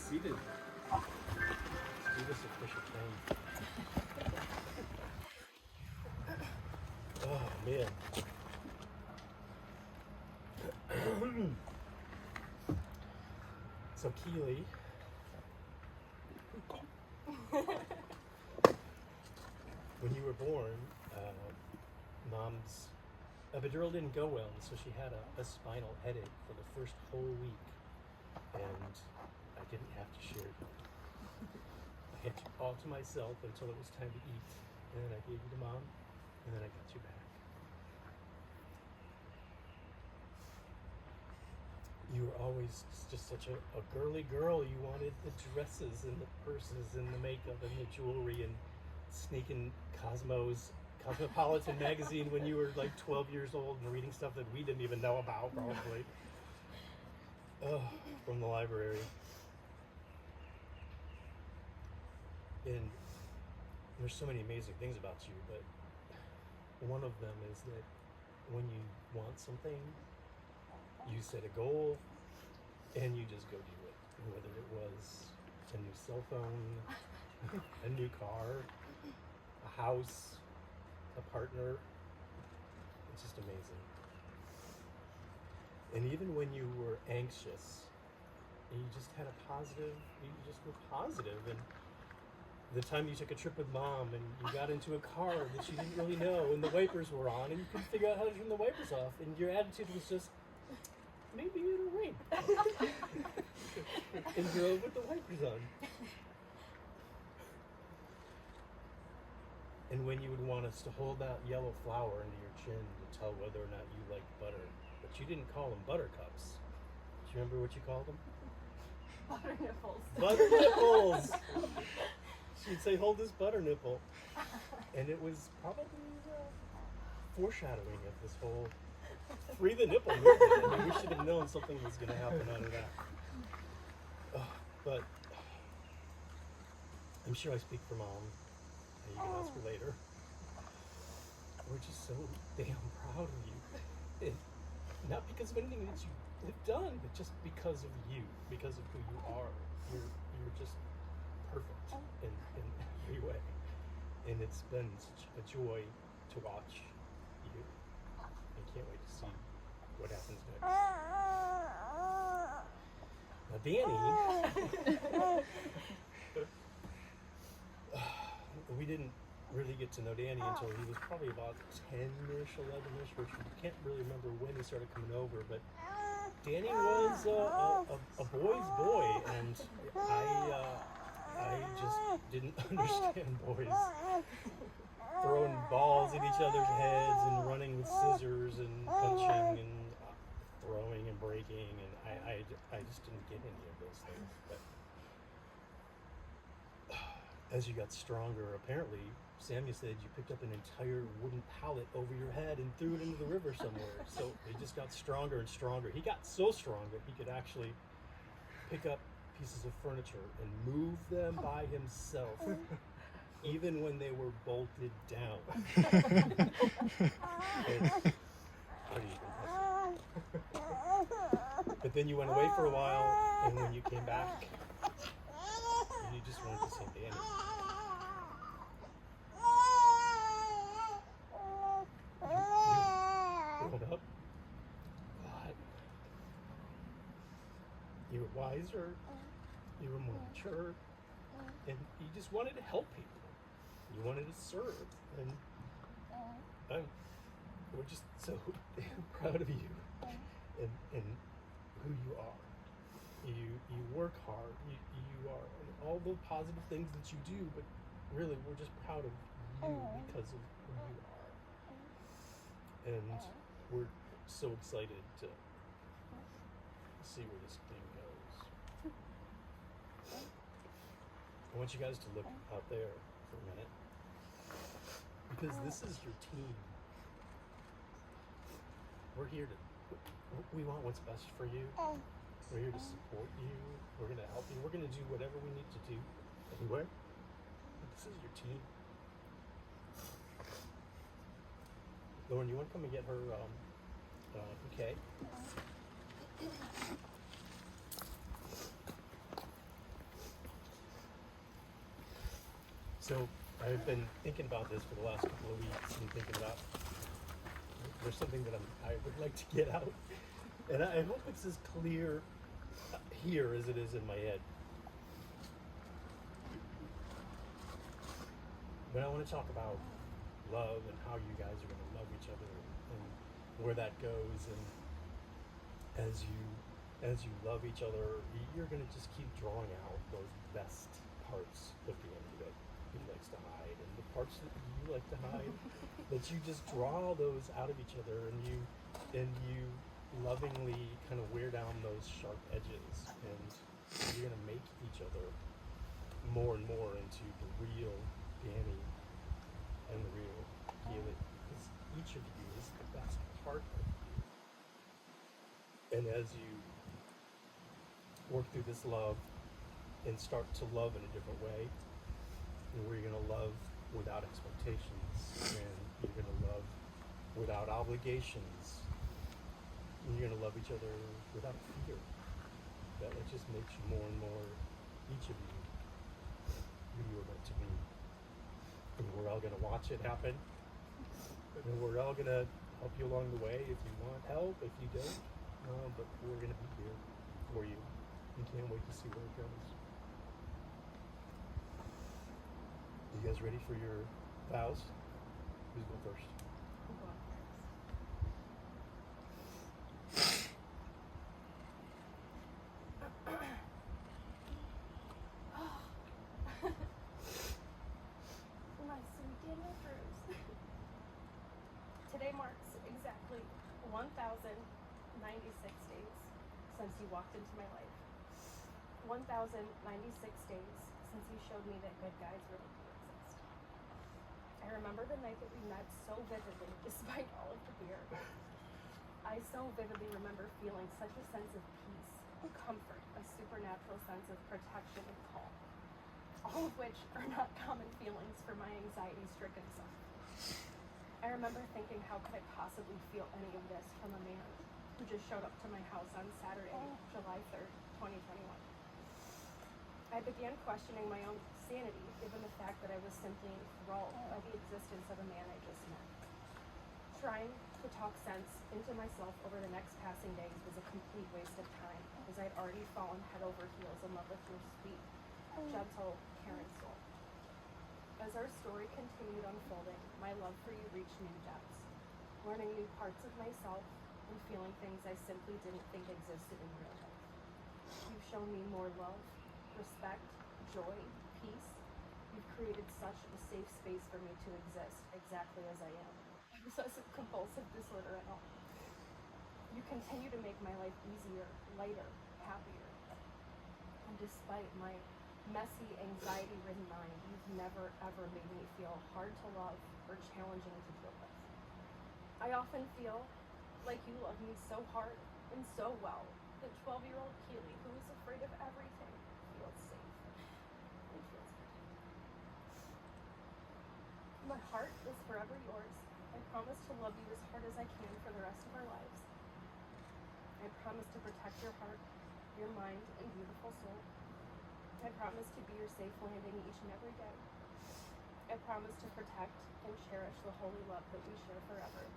Seated. Do this official thing. Oh man. So Keely, when you were born, Mom's epidural didn't go well, and so she had a spinal headache for the first whole week, and I didn't have to share it. I had you all to myself until it was time to eat, and then I gave you to Mom, and then I got you back. You were always just such a girly girl. You wanted the dresses and the purses and the makeup and the jewelry and sneaking Cosmopolitan magazine when you were like 12 years old and reading stuff that we didn't even know about, probably. From the library. And there's so many amazing things about you, but one of them is that when you want something, you set a goal and you just go do it. Whether it was a new cell phone, a new car, a house, a partner, it's just amazing. And even when you were anxious, you just had a positive, you just were positive. And the time you took a trip with Mom and you got into a car that you didn't really know and the wipers were on and you couldn't figure out how to turn the wipers off, and your attitude was just, maybe it'll rain. And drove with the wipers on. And when you would want us to hold that yellow flower into your chin to tell whether or not you liked butter, but you didn't call them buttercups. Do you remember what you called them? Butter nipples. Butter nipples! She'd say, hold this butter nipple. And it was probably foreshadowing of this whole free the nipple movement. I mean, we should have known something was going to happen out of that. But I'm sure I speak for Mom. And you can ask her later. We're just so damn proud of you. And not because of anything that you have done, but just because of you, because of who you are. You're just perfect in every way. And it's been such a joy to watch you. I can't wait to see what happens next. Now Danny, we didn't really get to know Danny until he was probably about 10-ish, 11-ish, which we can't really remember when he started coming over, but Danny was a boy's boy, and I just didn't understand boys throwing balls at each other's heads and running with scissors and punching and throwing and breaking, and I just didn't get any of those things. But as you got stronger, apparently, Samuel said you picked up an entire wooden pallet over your head and threw it into the river somewhere. So he just got stronger and stronger. He got so strong that he could actually pick up pieces of furniture and move them by himself even when they were bolted down. It's pretty impressive. But then you went away for a while, and when you came back, you just wanted to see Danny. You grown up, but you were wiser, you were more mature, and you just wanted to help people. You wanted to serve, and we're just so damn proud of you and who you are. You work hard. You are all the positive things that you do, but really, we're just proud of you because of who you are. And we're so excited to see where this thing goes. I want you guys to look out there for a minute, because this is your team. We're here to, we want what's best for you. We're here to support you. We're going to help you. We're going to do whatever we need to do anywhere. But this is your team. Lauren, you want to come and get her bouquet? So I've been thinking about this for the last couple of weeks and thinking about there's something that I would like to get out, and I hope it's as clear here as it is in my head. But I want to talk about love and how you guys are going to love each other and where that goes. And as you love each other, you're going to just keep drawing out those best parts of Danny that he likes to hide, and the parts that you like to hide. That you just draw those out of each other, and you lovingly kind of wear down those sharp edges, and you're gonna make each other more and more into the real Danny and the real Keely, because each of you is the best part of you. And as you work through this love and start to love in a different way, and where you're gonna love without expectations, and you're going to love without obligations, and you're going to love each other without fear. That it just makes you more and more, each of you, who you are meant to be. And we're all going to watch it happen, and we're all going to help you along the way if you want help, if you don't, but we're going to be here for you, and can't wait to see where it goes. You guys ready for your vows? Who's going first? I'm going first. My sweet Daniel Drews. Today marks exactly 1,096 days since you walked into my life. 1,096 days since you showed me that good guys really do exist. I remember the night that we met so vividly, despite all of the beer. I so vividly remember feeling such a sense of peace, comfort, a supernatural sense of protection and calm, all of which are not common feelings for my anxiety-stricken self. I remember thinking, how could I possibly feel any of this from a man who just showed up to my house on Saturday, July 3rd, 2021. I began questioning my own sanity, given the fact that I was simply enthralled by the existence of a man I just met. Trying to talk sense into myself over the next passing days was a complete waste of time, as I'd already fallen head over heels in love with your sweet, gentle, caring soul. As our story continued unfolding, my love for you reached new depths, learning new parts of myself and feeling things I simply didn't think existed in real life. You've shown me more love, respect, joy, peace. You've created such a safe space for me to exist exactly as I am. Obsessive-compulsive disorder and all. You continue to make my life easier, lighter, happier. And despite my messy, anxiety-ridden mind, you've never, ever made me feel hard to love or challenging to deal with. I often feel like you love me so hard and so well that 12-year-old Keely, who is afraid of everything, feels safe and feels good. My heart is forever yours. I promise to love you as hard as I can for the rest of our lives. I promise to protect your heart, your mind, and beautiful soul. I promise to be your safe landing each and every day. I promise to protect and cherish the holy love that we share forever.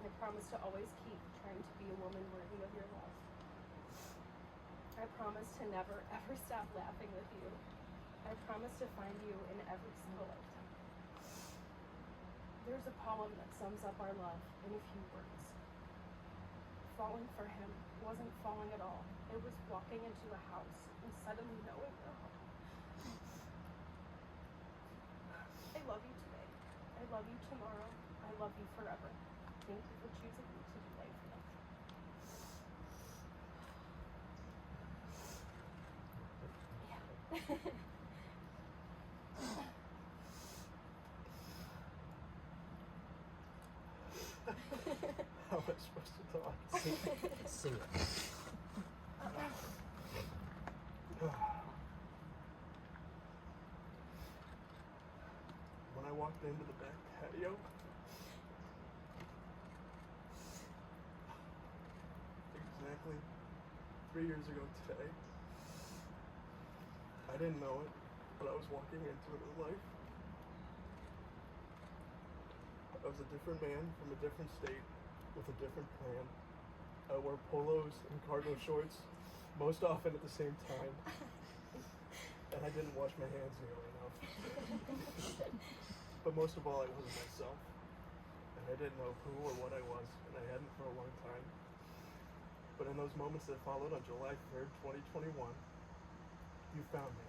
I promise to always keep trying to be a woman worthy of your love. I promise to never, ever stop laughing with you. I promise to find you in every single lifetime. There's a poem that sums up our love in a few words. Falling for him wasn't falling at all. It was walking into a house and suddenly knowing you're home. I love you today. I love you tomorrow. I love you forever. Thank you for choosing me to do life with. Yeah. How am I supposed to talk? Sing it. When I walked into the back patio, exactly 3 years ago today, I didn't know it, but I was walking into a new life. I was a different man from a different state with a different plan. I wore polos and cargo shorts most often at the same time. And I didn't wash my hands nearly enough. But most of all, I wasn't myself. And I didn't know who or what I was, and I hadn't for a long time. But in those moments that followed on July 3rd, 2021, you found me.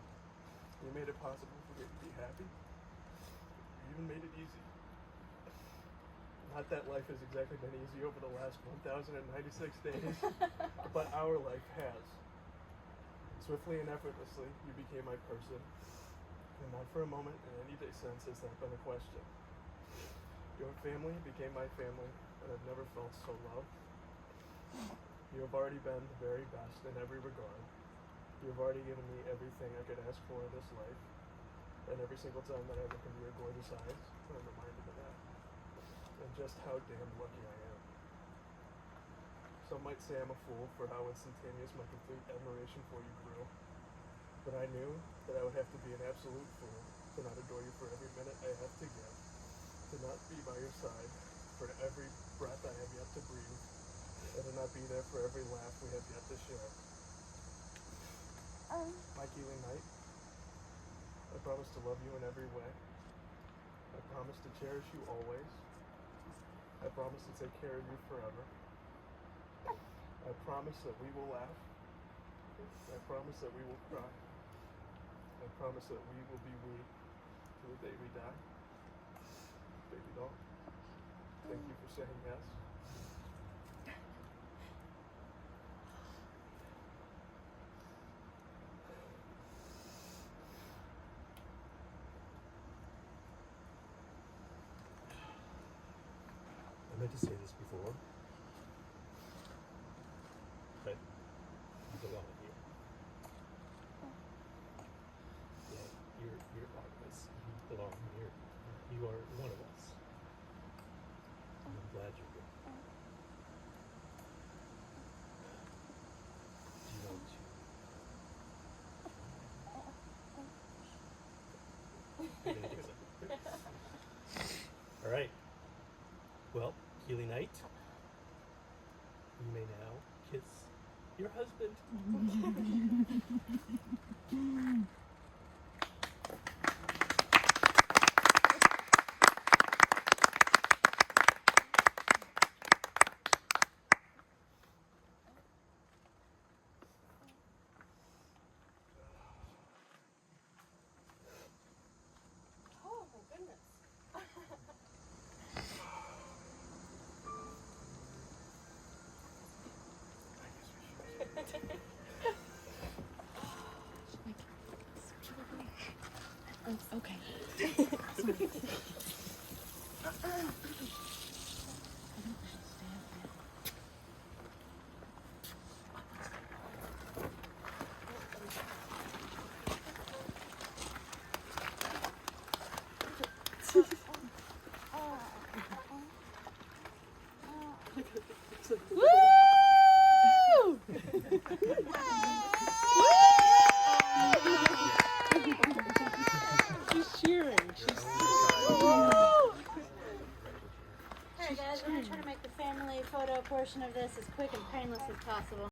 You made it possible for me to be happy. You even made it easy. Not that life has exactly been easy over the last 1,096 days, but our life has. Swiftly and effortlessly, you became my person, and not for a moment in any day sense has that been a question. Your family became my family, and I've never felt so loved. You have already been the very best in every regard. You have already given me everything I could ask for in this life, and every single time that I look into your gorgeous eyes, I'm reminded of that. And just how damn lucky I am. Some might say I'm a fool for how instantaneous my complete admiration for you grew. But I knew that I would have to be an absolute fool to not adore you for every minute I have to give, to not be by your side for every breath I have yet to breathe, and to not be there for every laugh we have yet to share. My Keely Knight, I promise to love you in every way. I promise to cherish you always. I promise to take care of you forever. I promise that we will laugh. I promise that we will cry. I promise that we will be we till the day we die. Baby doll, thank you for saying yes. I meant to say this before, but you belong here. Yeah, you're part of us. You belong here. You are one of us. And I'm glad you're here. Do you want to? I didn't think so. All right. Well, Keely Knight, you may now kiss your husband. Oh my goodness. Okay. Woo! She's cheering. She's Alright guys, we're gonna try to make the family photo portion of this as quick and painless as possible.